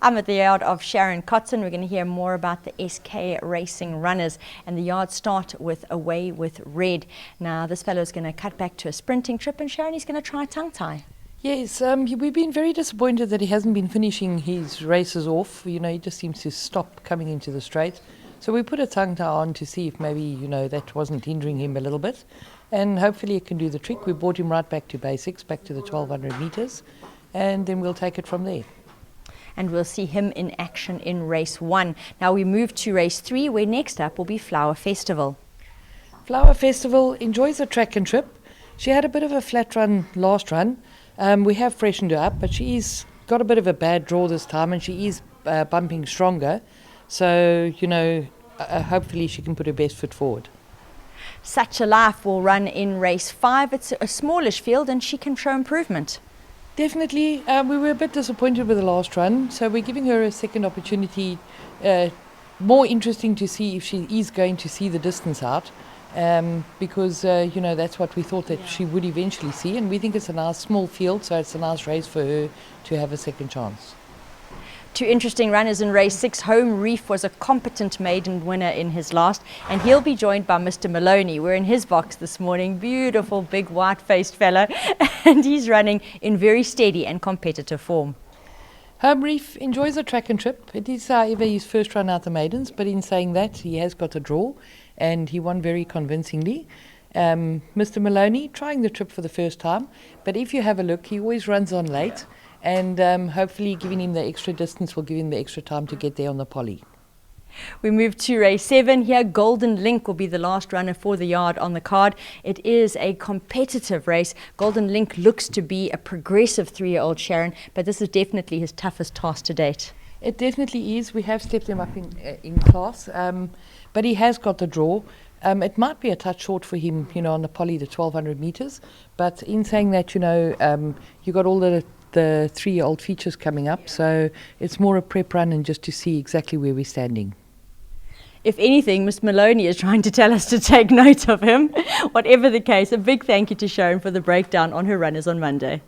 I'm at the yard of Sharon KOTZEN. We're going to hear more about the SK Racing runners, and the yard start with Away with Red. Now this fellow is going to cut back to a sprinting trip, and Sharon is going to try tongue tie. Yes, we've been very disappointed that he hasn't been finishing his races off. You know, he just seems to stop coming into the straight. So we put a tongue tie on to see if maybe, you know, that wasn't hindering him a little bit. And hopefully it can do the trick. We brought him right back to basics, back to the 1200 meters, and then we'll take it from there. And we'll see him in action in race 1. Now we move to race 3, where next up will be Flower Festival. Flower Festival enjoys the track and trip. She had a bit of a flat run last run. We have freshened her up, but she's got a bit of a bad draw this time, and she is bumping stronger. So, you know, hopefully she can put her best foot forward. Such a Life will run in race 5. It's a smallish field, and she can show improvement. Definitely. We were a bit disappointed with the last run, so we're giving her a second opportunity. More interesting to see if she is going to see the distance out, because you know, that's what we thought that she would eventually see, and we think it's a nice small field, so it's a nice race for her to have a second chance. 2 interesting runners in race 6. Home Reef was a competent maiden winner in his last, and he'll be joined by Mr. Maloney. We're in his box this morning. Beautiful, big, white-faced fellow, and he's running in very steady and competitive form. Home Reef enjoys the track and trip. It is, however, his first run out the maidens, but in saying that, he has got a draw, and he won very convincingly. Mr. Maloney trying the trip for the first time, but if you have a look, he always runs on late. And hopefully giving him the extra distance will give him the extra time to get there on the poly. We move to race 7 here. Golden Link will be the last runner for the yard on the card. It is a competitive race. Golden Link looks to be a progressive 3-year-old, Sharon, but this is definitely his toughest task to date. It definitely is. We have stepped him up in class, but he has got the draw. It might be a touch short for him, you know, on the poly, the 1200 meters. But in saying that, you know, you got all the 3-year-old features coming up, so it's more a prep run and just to see exactly where we're standing. If anything, Ms. Maloney is trying to tell us to take note of him. Whatever the case, a big thank you to Sharon for the breakdown on her runners on Monday.